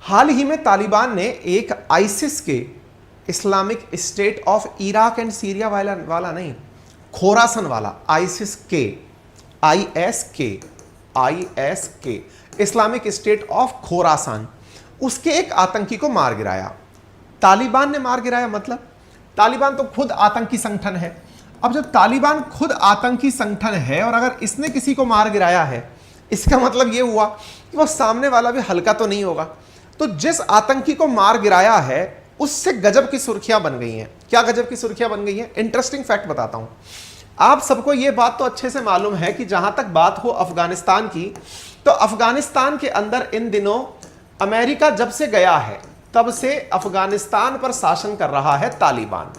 हाल ही में तालिबान ने एक आईसिस के, Islamic state of Iraq and Syria वाला नहीं, खोरासन वाला, आईसिस के, ISK, Islamic state of Khorasan, उसके एक आतंकी को मार गिराया। तालिबान ने मार गिराया, मतलब तालिबान तो खुद आतंकी संगठन है। अब जब तालिबान खुद आतंकी संगठन है और अगर इसने किसी को मार गिराया है, इसका मतलब यह हुआ कि वो सामने वाला भी हल्का तो नहीं होगा। तो जिस आतंकी को मार गिराया है उससे गजब की सुर्खियां बन गई हैं। क्या गजब की सुर्खियां बन गई हैं? इंटरेस्टिंग फैक्ट बताता हूं। आप सबको यह बात तो अच्छे से मालूम है कि जहां तक बात हो अफगानिस्तान की, तो अफगानिस्तान के अंदर इन दिनों अमेरिका जब से गया है तब से अफगानिस्तान पर शासन कर रहा है तालिबान।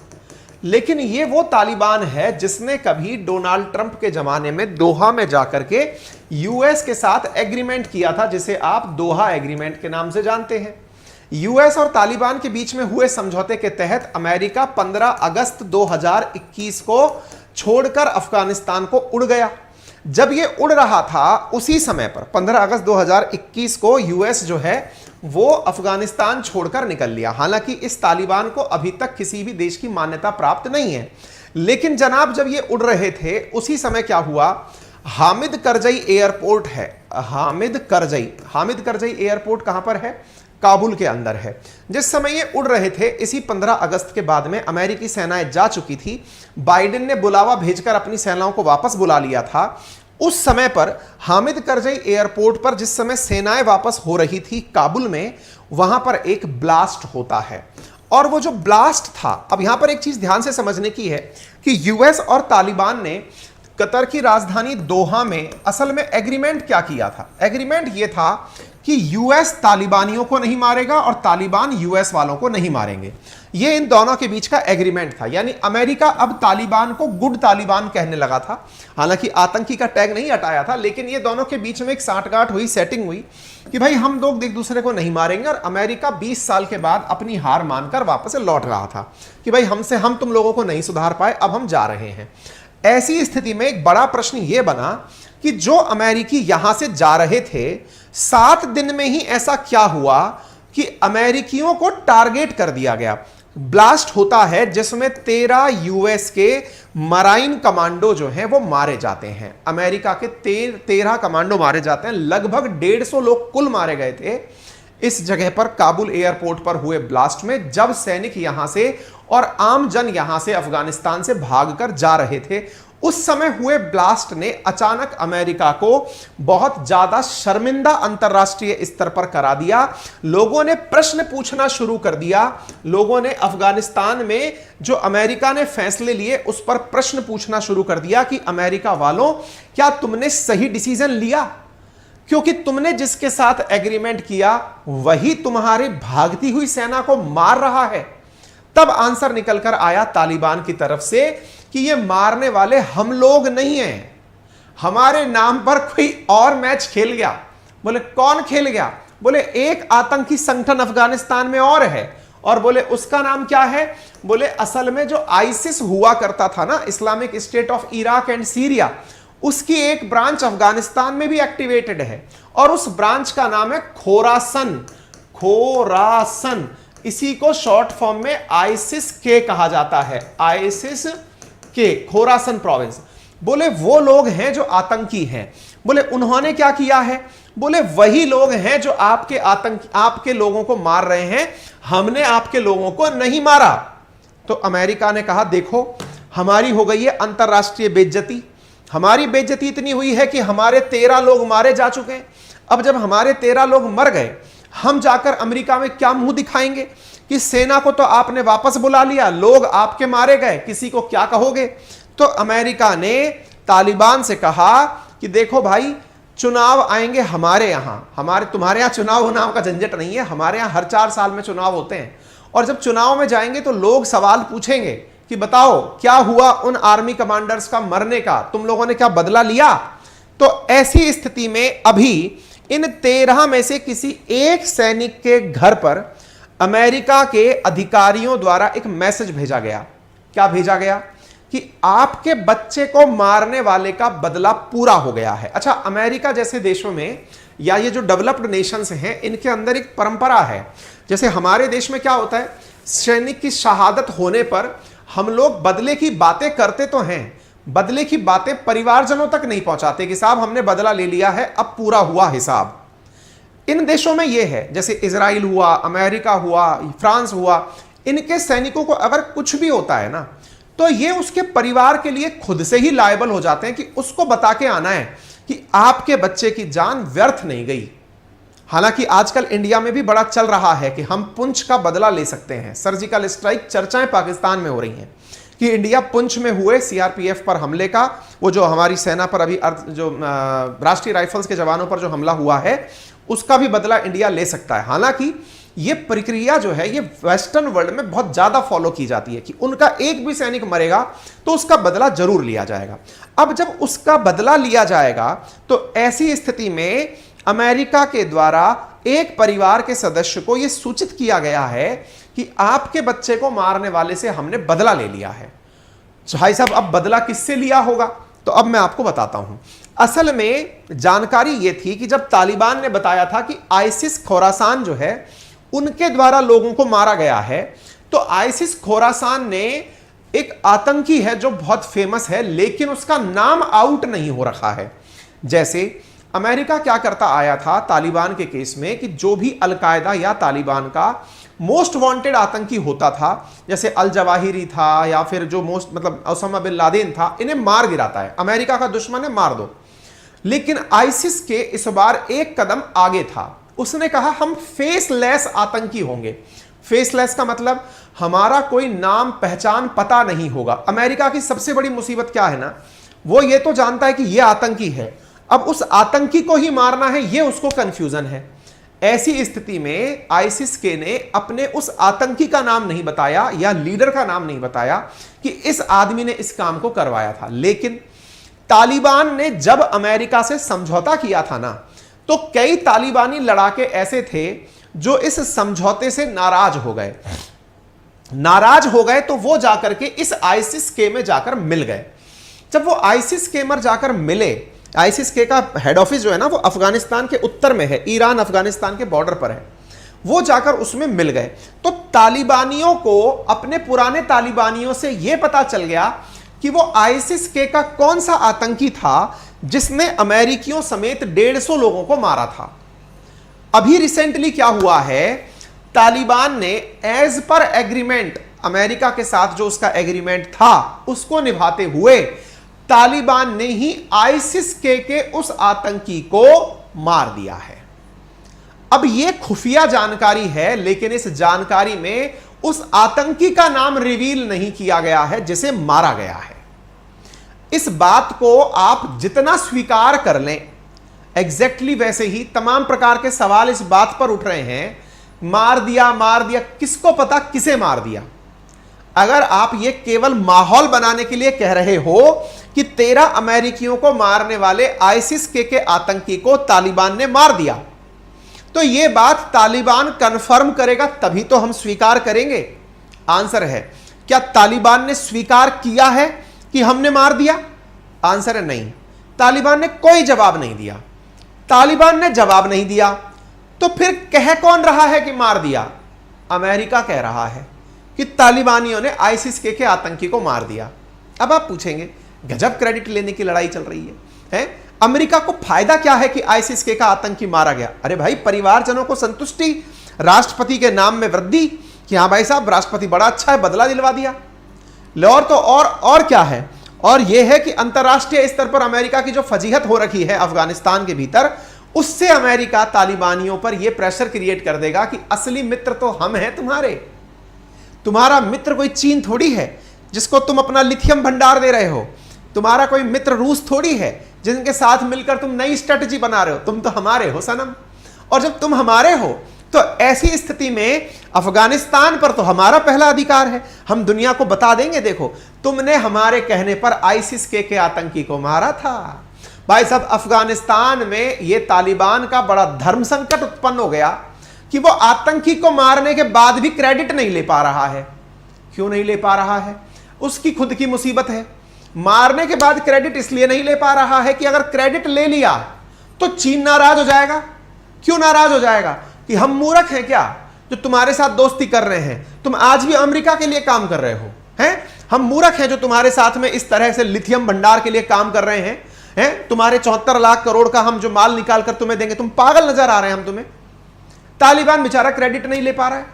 लेकिन ये वो तालिबान है जिसने कभी डोनाल्ड ट्रंप के जमाने में दोहा में जाकर के यूएस के साथ एग्रीमेंट किया था, जिसे आप दोहा एग्रीमेंट के नाम से जानते हैं। यूएस और तालिबान के बीच में हुए समझौते के तहत अमेरिका 15 अगस्त 2021 को छोड़कर अफगानिस्तान को उड़ गया। जब ये उड़ रहा था उसी समय पर 15 अगस्त 2021 को यूएस जो है वो अफगानिस्तान छोड़कर निकल लिया। हालांकि इस तालिबान को अभी तक किसी भी देश की मान्यता प्राप्त नहीं है। लेकिन जनाब जब ये उड़ रहे थे उसी समय क्या हुआ, हामिद करजई एयरपोर्ट है, हामिद करजई एयरपोर्ट कहां पर है? काबुल के अंदर है। जिस समय ये उड़ रहे थे इसी 15 अगस्त के बाद में अमेरिकी सेनाएं जा चुकी थी। बाइडेन ने बुलावा भेजकर अपनी सेनाओं को वापस बुला लिया था। उस समय पर हामिद करजई एयरपोर्ट पर जिस समय सेनाएं वापस हो रही थी काबुल में, वहां पर एक ब्लास्ट होता है। और वो जो ब्लास्ट था, अब यहां पर एक चीज ध्यान से समझने की है कि यूएस और तालिबान ने कतर की राजधानी दोहा में असल में एग्रीमेंट क्या किया था? एग्रीमेंट यह था कि यूएस तालिबानियों को नहीं मारेगा और तालिबान यूएस वालों को नहीं मारेंगे। यह इन दोनों के बीच का एग्रीमेंट था। यानी अमेरिका अब तालिबान को गुड तालिबान कहने लगा था। हालांकि आतंकी का टैग नहीं हटाया था, लेकिन ये दोनों के बीच में एक सांठगांठ हुई, सेटिंग हुई कि भाई हम लोग एक दूसरे को नहीं मारेंगे। और अमेरिका 20 साल के बाद अपनी हार मानकर वापस लौट रहा था कि भाई हम तुम लोगों को नहीं सुधार पाए, अब हम जा रहे हैं। ऐसी स्थिति में एक बड़ा प्रश्न यह बना कि जो अमेरिकी यहां से जा रहे थे, 7 दिन में ही ऐसा क्या हुआ कि अमेरिकियों को टारगेट कर दिया गया। ब्लास्ट होता है जिसमें 13 यूएस के मराइन कमांडो जो हैं वो मारे जाते हैं। अमेरिका के 13 कमांडो मारे जाते हैं। लगभग 150 लोग कुल मारे गए थे इस जगह पर, काबुल एयरपोर्ट पर हुए ब्लास्ट में, जब सैनिक यहां से और आम जन यहां से अफगानिस्तान से भागकर जा रहे थे। उस समय हुए ब्लास्ट ने अचानक अमेरिका को बहुत ज्यादा शर्मिंदा अंतरराष्ट्रीय स्तर पर करा दिया। लोगों ने प्रश्न पूछना शुरू कर दिया। लोगों ने अफगानिस्तान में जो अमेरिका ने फैसले लिए उस पर प्रश्न पूछना शुरू कर दिया कि अमेरिका वालों, क्या तुमने सही डिसीजन लिया? क्योंकि तुमने जिसके साथ एग्रीमेंट किया वही तुम्हारी भागती हुई सेना को मार रहा है। तब आंसर निकलकर आया तालिबान की तरफ से कि ये मारने वाले हम लोग नहीं हैं, हमारे नाम पर कोई और मैच खेल गया। बोले कौन खेल गया? बोले एक आतंकी संगठन अफगानिस्तान में और है, और बोले उसका नाम क्या है? बोले असल में जो आईसिस हुआ करता था ना, Islamic state of Iraq and Syria, उसकी एक ब्रांच अफगानिस्तान में भी एक्टिवेटेड है और उस ब्रांच का नाम है खोरासन। खोरासन, इसी को शॉर्ट फॉर्म में आईसिस के कहा जाता है। आईसिस के, खोरासन प्रोविंस। बोले वो लोग हैं जो आतंकी हैं। बोले उन्होंने क्या किया है? बोले वही लोग हैं जो आपके लोगों को मार रहे हैं, हमने आपके लोगों को नहीं मारा। तो अमेरिका ने कहा देखो, हमारी हो गई है अंतरराष्ट्रीय बेइज्जती। हमारी बेइज्जती इतनी हुई है कि हमारे 13 लोग मारे जा चुके हैं। अब जब हमारे 13 लोग मर गए, हम जाकर अमेरिका में क्या मुंह दिखाएंगे कि सेना को तो आपने वापस बुला लिया, लोग आपके मारे गए, किसी को क्या कहोगे? तो अमेरिका ने तालिबान से कहा कि देखो भाई, चुनाव आएंगे हमारे यहां, तुम्हारे यहां चुनाव नाम का झंझट नहीं है। हमारे यहां हर 4 साल में चुनाव होते हैं, और जब चुनाव में जाएंगे तो लोग सवाल पूछेंगे कि बताओ क्या हुआ उन आर्मी कमांडर्स का मरने का, तुम लोगों ने क्या बदला लिया? तो ऐसी स्थिति में अभी इन 13 में से किसी एक सैनिक के घर पर अमेरिका के अधिकारियों द्वारा एक मैसेज भेजा गया। क्या भेजा गया? कि आपके बच्चे को मारने वाले का बदला पूरा हो गया है। अच्छा, अमेरिका जैसे देशों में या ये जो डेवलप्ड नेशंस हैं, इनके अंदर एक परंपरा है। जैसे हमारे देश में क्या होता है, सैनिक की शहादत होने पर हम लोग बदले की बातें करते तो हैं, बदले की बातें परिवारजनों तक नहीं पहुंचाते कि साहब हमने बदला ले लिया है, अब पूरा हुआ हिसाब। इन देशों में यह है, जैसे इजराइल हुआ, अमेरिका हुआ, फ्रांस हुआ, इनके सैनिकों को अगर कुछ भी होता है ना, तो ये उसके परिवार के लिए खुद से ही लायबल हो जाते हैं कि उसको बता के आना है कि आपके बच्चे की जान व्यर्थ नहीं गई। हालांकि आजकल इंडिया में भी बड़ा चल रहा है कि हम पुंछ का बदला ले सकते हैं, सर्जिकल स्ट्राइक, चर्चाएं पाकिस्तान में हो रही हैं कि इंडिया पुंछ में हुए सीआरपीएफ पर हमले का, वो जो हमारी सेना पर अभी जो राष्ट्रीय राइफल्स के जवानों पर जो हमला हुआ है, उसका भी बदला इंडिया ले सकता है। हालांकि ये प्रक्रिया जो है ये वेस्टर्न वर्ल्ड में बहुत ज्यादा फॉलो की जाती है कि उनका एक भी सैनिक मरेगा तो उसका बदला जरूर लिया जाएगा। अब जब उसका बदला लिया जाएगा तो ऐसी स्थिति में अमेरिका के द्वारा एक परिवार के सदस्य को यह सूचित किया गया है कि आपके बच्चे को मारने वाले से हमने बदला ले लिया है। भाई साहब, अब बदला किससे लिया होगा? तो अब मैं आपको बताता हूं। असल में जानकारी यह थी कि जब तालिबान ने बताया था कि आइसिस खोरासान जो है उनके द्वारा लोगों को मारा गया है, तो आइसिस खोरासान ने एक आतंकी है जो बहुत फेमस है, लेकिन उसका नाम आउट नहीं हो रखा है। जैसे अमेरिका क्या करता आया था तालिबान के केस में कि जो भी अलकायदा या तालिबान का मोस्ट वांटेड आतंकी होता था, जैसे अल जवाहिरी था या फिर जो मतलब ओसामा बिन लादेन था, इन्हें मार गिराता है। अमेरिका का दुश्मन है, मार दो। लेकिन आइसिस के इस बार एक कदम आगे था। उसने कहा हम फेसलेस आतंकी होंगे। फेसलेस का मतलब हमारा कोई नाम पहचान पता नहीं होगा। अमेरिका की सबसे बड़ी मुसीबत क्या है ना, वो ये तो जानता है कि ये आतंकी है, अब उस आतंकी को ही मारना है, ये उसको कंफ्यूजन है। ऐसी स्थिति में आइसिस के ने अपने उस आतंकी का नाम नहीं बताया या लीडर का नाम नहीं बताया कि इस आदमी ने इस काम को करवाया था। लेकिन तालिबान ने जब अमेरिका से समझौता किया था ना, तो कई तालिबानी लड़ाके ऐसे थे जो इस समझौते से नाराज हो गए। नाराज हो गए तो वो जाकर के इस आइसिस के में जाकर मिल गए। जब वो आइसिस के में जाकर मिले, आइसिस के का हेड ऑफिस जो है ना वो अफगानिस्तान के उत्तर में है, ईरान अफगानिस्तान के बॉर्डर पर है, वो जाकर उसमें मिल गए। तो तालिबानियों को अपने पुराने तालिबानियों से यह पता चल गया कि वो आइसिस के का कौन सा आतंकी था जिसने अमेरिकियों समेत 150 लोगों को मारा था। अभी रिसेंटली क्या हुआ है, तालिबान ने एज पर एग्रीमेंट, अमेरिका के साथ जो उसका एग्रीमेंट था उसको निभाते हुए तालिबान ने ही आइसिस के उस आतंकी को मार दिया है। अब यह खुफिया जानकारी है, लेकिन इस जानकारी में उस आतंकी का नाम रिवील नहीं किया गया है जिसे मारा गया है। इस बात को आप जितना स्वीकार कर लें, एग्जैक्टली वैसे ही तमाम प्रकार के सवाल इस बात पर उठ रहे हैं, मार दिया, किसको पता किसे मार दिया। अगर आप ये केवल माहौल बनाने के लिए कह रहे हो कि 13 अमेरिकियों को मारने वाले आइसिस के आतंकी को तालिबान ने मार दिया, तो यह बात तालिबान कंफर्म करेगा तभी तो हम स्वीकार करेंगे। आंसर है, क्या तालिबान ने स्वीकार किया है कि हमने मार दिया? आंसर है नहीं। तालिबान ने कोई जवाब नहीं दिया। तालिबान ने जवाब नहीं दिया तो फिर कह कौन रहा है कि मार दिया? अमेरिका कह रहा है कि तालिबानियों ने आइसिस के आतंकी को मार दिया। अब आप पूछेंगे, गजब क्रेडिट लेने की लड़ाई चल रही है? अमेरिका को फायदा क्या है कि आइसिस के का आतंकी मारा गया? अरे भाई, परिवारजनों को संतुष्टि, राष्ट्रपति के नाम में वृद्धि कि हाँ भाई साहब राष्ट्रपति बड़ा अच्छा है, बदला दिलवा दिया। और तो और क्या है, और यह है कि अंतरराष्ट्रीय स्तर पर अमेरिका की जो फजीहत हो रखी है अफगानिस्तान के भीतर, उससे अमेरिका तालिबानियों पर यह प्रेशर क्रिएट कर देगा कि असली मित्र तो हम हैं तुम्हारे। तुम्हारा मित्र कोई चीन थोड़ी है जिसको तुम अपना लिथियम भंडार दे रहे हो। तुम्हारा कोई मित्र रूस थोड़ी है जिनके साथ मिलकर तुम नई स्ट्रेटजी बना रहे हो। तुम तो हमारे हो सनम। और जब तुम हमारे हो तो ऐसी स्थिति में अफगानिस्तान पर तो हमारा पहला अधिकार है। हम दुनिया को बता देंगे, देखो तुमने हमारे कहने पर आइसिस के आतंकी को मारा था। भाई साहब, अफगानिस्तान में यह तालिबान का बड़ा धर्म संकट उत्पन्न हो गया कि वो आतंकी को मारने के बाद भी क्रेडिट नहीं ले पा रहा है। क्यों नहीं ले पा रहा है? उसकी खुद की मुसीबत है। मारने के बाद क्रेडिट इसलिए नहीं ले पा रहा है कि अगर क्रेडिट ले लिया तो चीन नाराज हो जाएगा। क्यों नाराज हो जाएगा? कि हम मूर्ख हैं क्या जो तुम्हारे साथ दोस्ती कर रहे हैं? तुम आज भी अमेरिका के लिए काम कर रहे हो, हैं? हम मूर्ख हैं जो तुम्हारे साथ में इस तरह से लिथियम भंडार के लिए काम कर रहे हैं? तुम्हारे 74 लाख करोड़ का हम जो माल निकाल कर तुम्हें देंगे, तुम पागल नजर आ रहे हैं हम तुम्हें? तालिबान बेचारा क्रेडिट नहीं ले पा रहा है।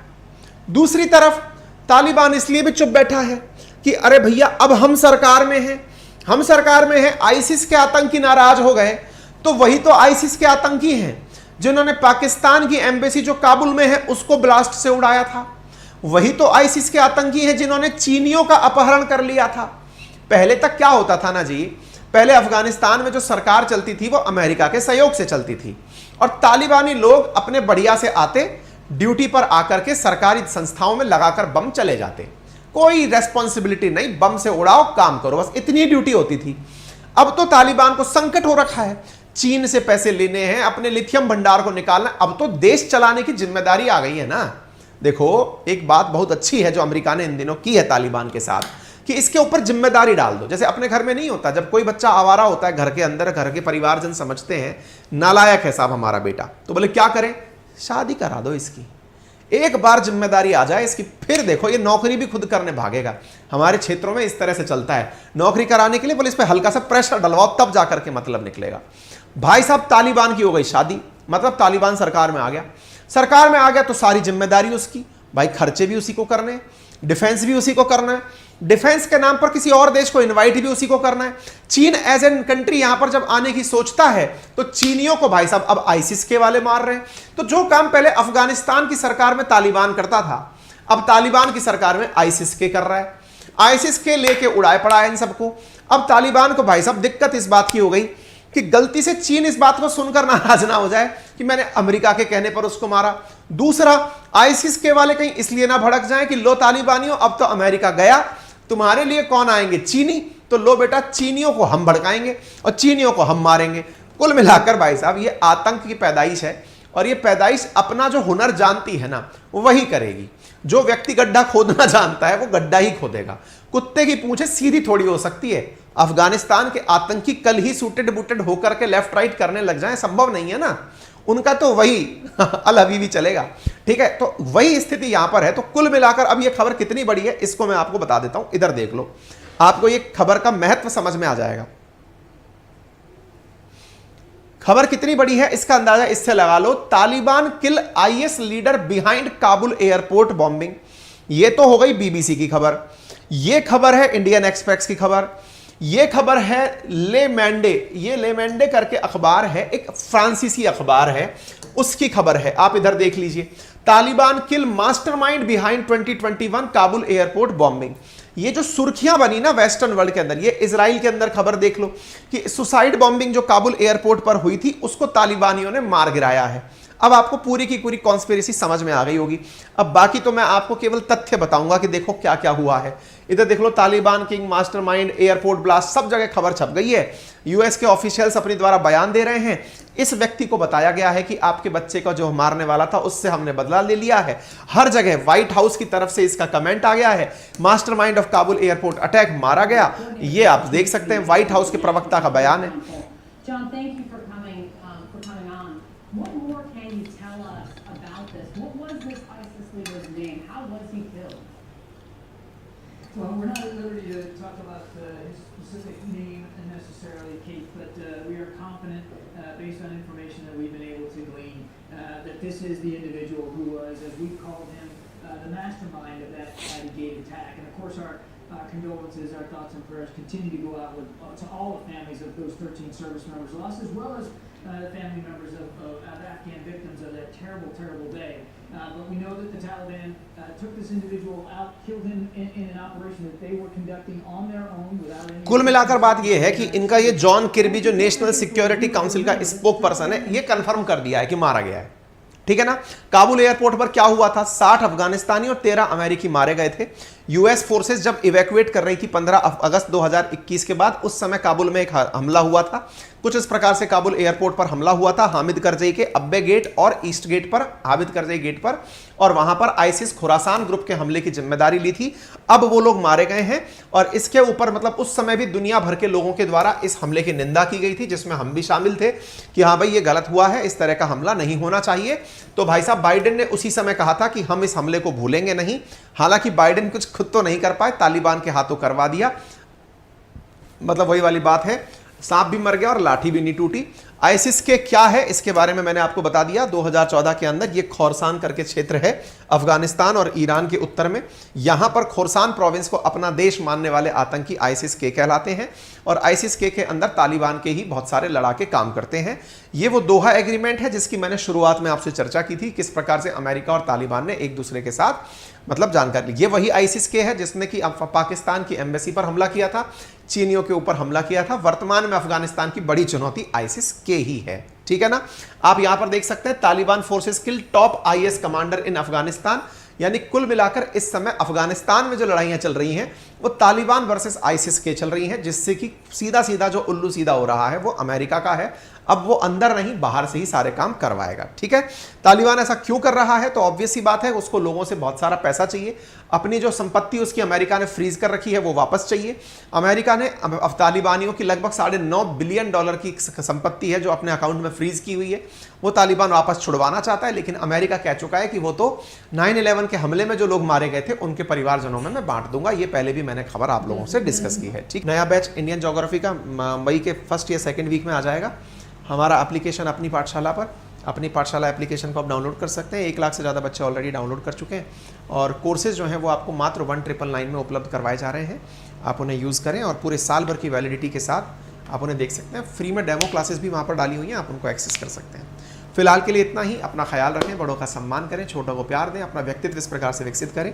दूसरी तरफ तालिबान इसलिए भी चुप बैठा है कि अरे भैया अब हम सरकार में हैं, हम सरकार में हैं, आईसिस के आतंकी नाराज हो गए। तो वही तो आईसिस के आतंकी हैं जिन्होंने पाकिस्तान की एम्बेसी जो काबुल में है उसको ब्लास्ट से उड़ाया था। वही तो आईसिस के आतंकी हैं जिन्होंने चीनियों का अपहरण कर लिया था। पहले तक क्या होता था ना जी, पहले अफगानिस्तान में जो सरकार चलती थी वो अमेरिका के सहयोग से चलती थी और तालिबानी लोग अपने बढ़िया से आते, ड्यूटी पर आकर के सरकारी संस्थाओं में लगाकर बम चले जाते। कोई रेस्पॉन्सिबिलिटी नहीं, बम से उड़ाओ, काम करो, बस इतनी ड्यूटी होती थी। अब तो तालिबान को संकट हो रखा है, चीन से पैसे लेने हैं, अपने लिथियम भंडार को निकालना, अब तो देश चलाने की जिम्मेदारी आ गई है ना। देखो एक बात बहुत अच्छी है जो अमेरिका ने इन दिनों की है तालिबान के साथ, कि इसके ऊपर जिम्मेदारी डाल दो। जैसे अपने घर में नहीं होता, जब कोई बच्चा आवारा होता है घर के अंदर, घर के परिवारजन समझते हैं नालायक है साहब हमारा बेटा, तो बोले क्या करें? शादी करा दो इसकी, एक बार जिम्मेदारी आ जाए इसकी, फिर देखो ये नौकरी भी खुद करने भागेगा। हमारे क्षेत्रों में इस तरह से चलता है, नौकरी कराने के लिए बोले इस पर हल्का सा प्रेशर डलवाओ तब जाकर के मतलब निकलेगा। भाई साहब तालिबान की हो गई शादी, मतलब तालिबान सरकार में आ गया। सरकार में आ गया तो सारी जिम्मेदारी उसकी, भाई खर्चे भी उसी को करने हैं, डिफेंस भी उसी को करना है, डिफेंस के नाम पर किसी और देश को इनवाइट भी उसी को करना है। चीन एज एन कंट्री यहां पर जब आने की सोचता है तो चीनियों को भाई साहब अब आईसिस के वाले मार रहे हैं। तो जो काम पहले अफगानिस्तान की सरकार में तालिबान करता था, अब तालिबान की सरकार में आईसिस के कर रहा है। आईसिस के लेके उड़ाए पड़ा है इन सबको। अब तालिबान को भाई साहब दिक्कत इस बात की हो गई कि गलती से चीन इस बात को सुनकर नाराज ना हो जाए कि मैंने अमेरिका के कहने पर उसको मारा। दूसरा, आईसिस के वाले कहीं इसलिए ना भड़क जाएं कि लो तालिबानियों अब तो अमेरिका गया, तुम्हारे लिए कौन आएंगे? चीनी, तो लो बेटा चीनियों को हम भड़काएंगे और चीनियों को हम मारेंगे। कुल मिलाकर भाई साहब ये आतंक की पैदाइश है और ये पैदाइश अपना जो हुनर जानती है ना वही करेगी। जो व्यक्ति गड्ढा खोदना जानता है वो गड्ढा ही खोदेगा। कुत्ते की पूंछें सीधी थोड़ी हो सकती है। अफगानिस्तान के आतंकी कल ही सूटेड बूटेड होकर के लेफ्ट राइट करने लग जाएं, संभव नहीं है ना। उनका तो वही अल हबीबी चलेगा, ठीक है। तो वही स्थिति यहां पर है। तो कुल मिलाकर अब ये खबर कितनी बड़ी है इसको मैं आपको बता देता हूं, इधर देख लो, आपको ये खबर का महत्व समझ में आ जाएगा। खबर कितनी बड़ी है इसका अंदाजा इससे लगा लो, Taliban kill IS leader behind Kabul airport bombing. ये तो हो गई बीबीसी की खबर। ये खबर है इंडियन एक्सप्रेस की खबर। ये खबर है ले मैंडे, ये ले मैंडे करके अखबार है, एक फ्रांसीसी अखबार है, उसकी खबर है। आप इधर देख लीजिए, Taliban kill mastermind behind 2021 Kabul airport bombing. ये जो सुर्खियां बनी ना वेस्टर्न वर्ल्ड के अंदर, ये इजराइल के अंदर खबर देख लो कि सुसाइड बॉम्बिंग जो काबुल एयरपोर्ट पर हुई थी उसको तालिबानियों ने मार गिराया है। अब आपको पूरी की पूरी कॉन्स्पिरेसी समझ में आ गई होगी। अब बाकी तो मैं आपको केवल तथ्य बताऊंगा कि देखो क्या क्या हुआ है। इधर देख लो, Taliban king mastermind airport blast, सब जगह खबर छप गई है। यूएस के ऑफिशियल्स अपने द्वारा बयान दे रहे हैं। इस व्यक्ति को बताया गया है कि आपके बच्चे का जो मारने वाला था उससे हमने बदला ले लिया है। हर जगह व्हाइट हाउस की तरफ से इसका कमेंट आ गया है, mastermind of Kabul airport attack मारा गया। ये आप देख सकते हैं, व्हाइट हाउस के प्रवक्ता का बयान है। John, thank you for coming on. What more can you tell us about this? What was this ISIS leader's name? How was he killed? Well, we're not at liberty to talk about his specific name necessarily, Kate, but we are confident, based on information that we've been able to glean, that this is the individual who was, as we called him, the mastermind of that gate attack. And of course, our condolences, our thoughts and prayers continue to go out to all the families of those 13 service members lost, as well as the family members of Afghan victims of that terrible, terrible day. But we know that the Taliban took this individual out, killed him in an operation that they were conducting on their own without any... कुल मिलाकर बात यह है कि इनका ये John किर्बी जो national security council का स्पोक पर्सन है, ये कंफर्म कर दिया है कि मारा गया है, ठीक है ना। काबुल एयरपोर्ट पर क्या हुआ था, 60 अफगानिस्तानी और 13 अमेरिकी मारे गए थे। यूएस फोर्सेस जब इवैक्यूएट कर रही थी 15 अगस्त 2021 के बाद, उस समय काबुल में एक हमला हुआ था। कुछ इस प्रकार से काबुल एयरपोर्ट पर हमला हुआ था हामिद करजई के अब्बे गेट और ईस्ट गेट पर, हामिद करजई गेट पर, और वहां पर आईसिस खुरासान ग्रुप के हमले की जिम्मेदारी ली थी। अब वो लोग मारे गए हैं और इसके ऊपर मतलब उस समय भी दुनिया भर के लोगों के द्वारा इस हमले की निंदा की गई थी, जिसमें हम भी शामिल थे कि हाँ भाई ये गलत हुआ है, इस तरह का हमला नहीं होना चाहिए। तो भाई साहब बाइडेन ने उसी समय कहा था कि हम इस हमले को भूलेंगे नहीं। हालांकि बाइडेन कुछ खुद तो नहीं कर पाए, तालिबान के हाथों करवा दिया। मतलब वही वाली बात है, सांप भी मर गया और लाठी भी नहीं टूटी। आईसिस के क्या है इसके बारे में मैंने आपको बता दिया। 2014 के अंदर ये खोरासान करके क्षेत्र है अफगानिस्तान और ईरान के उत्तर में। यहां पर खोरासान प्रोविंस को अपना देश मानने वाले आतंकी आईसिस के कहलाते हैं और आईसिस के अंदर तालिबान के ही बहुत सारे लड़ाके काम करते हैं। ये वो दोहा एग्रीमेंट है जिसकी मैंने शुरुआत में आपसे चर्चा की थी, किस प्रकार से अमेरिका और तालिबान ने एक दूसरे के साथ मतलब जानकारी ली। ये वही आईसिस के है जिसने कि पाकिस्तान की एम्बेसी पर हमला किया था, चीनियों के ऊपर हमला किया था। वर्तमान में अफगानिस्तान की बड़ी चुनौती आईसिस के ही है, ठीक है ना। आप यहां पर देख सकते हैं Taliban forces kill top IS commander in Afghanistan, यानी कुल मिलाकर इस समय अफगानिस्तान में जो लड़ाइयां चल रही हैं वो तालिबान वर्सेस आईसिस के चल रही हैं, जिससे कि सीधा सीधा जो उल्लू सीधा हो रहा है वो अमेरिका का है। अब वो अंदर नहीं बाहर से ही सारे काम करवाएगा, ठीक है। तालिबान ऐसा क्यों कर रहा है, तो ऑब्वियस सी बात है उसको लोगों से बहुत सारा पैसा चाहिए। अपनी जो संपत्ति उसकी अमेरिका ने फ्रीज कर रखी है वो वापस चाहिए। अमेरिका ने अब तालिबानियों की लगभग $9.5 बिलियन की संपत्ति है जो अपने अकाउंट में फ्रीज की हुई है, वो तालिबान वापस छुड़वाना चाहता है। लेकिन अमेरिका कह चुका है कि वो तो 9/11 के हमले में जो लोग मारे गए थे उनके परिवारजनों में मैं बांट दूंगा। ये पहले भी मैंने खबर आप लोगों से डिस्कस की है, ठीक। नया बैच इंडियन ज्योग्राफी का मई के फर्स्ट या सेकंड वीक में आ जाएगा। हमारा एप्लीकेशन अपनी पाठशाला पर, अपनी पाठशाला एप्लीकेशन को आप डाउनलोड कर सकते हैं। 1 लाख से ज़्यादा बच्चे ऑलरेडी डाउनलोड कर चुके हैं और कोर्सेज जो हैं वो आपको मात्र 1999 में उपलब्ध करवाए जा रहे हैं। आप उन्हें यूज़ करें और पूरे साल भर की वैलिडिटी के साथ आप उन्हें देख सकते हैं। फ्री में डेमो क्लासेस भी वहाँ पर डाली हुई हैं, आप उनको एक्सेस कर सकते हैं। फिलहाल के लिए इतना ही। अपना ख्याल रखें, बड़ों का सम्मान करें, छोटों को प्यार दें, अपना व्यक्तित्व इस प्रकार से विकसित करें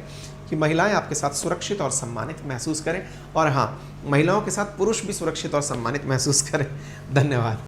कि महिलाएं आपके साथ सुरक्षित और सम्मानित महसूस करें। और हाँ, महिलाओं के साथ पुरुष भी सुरक्षित और सम्मानित महसूस करें। धन्यवाद।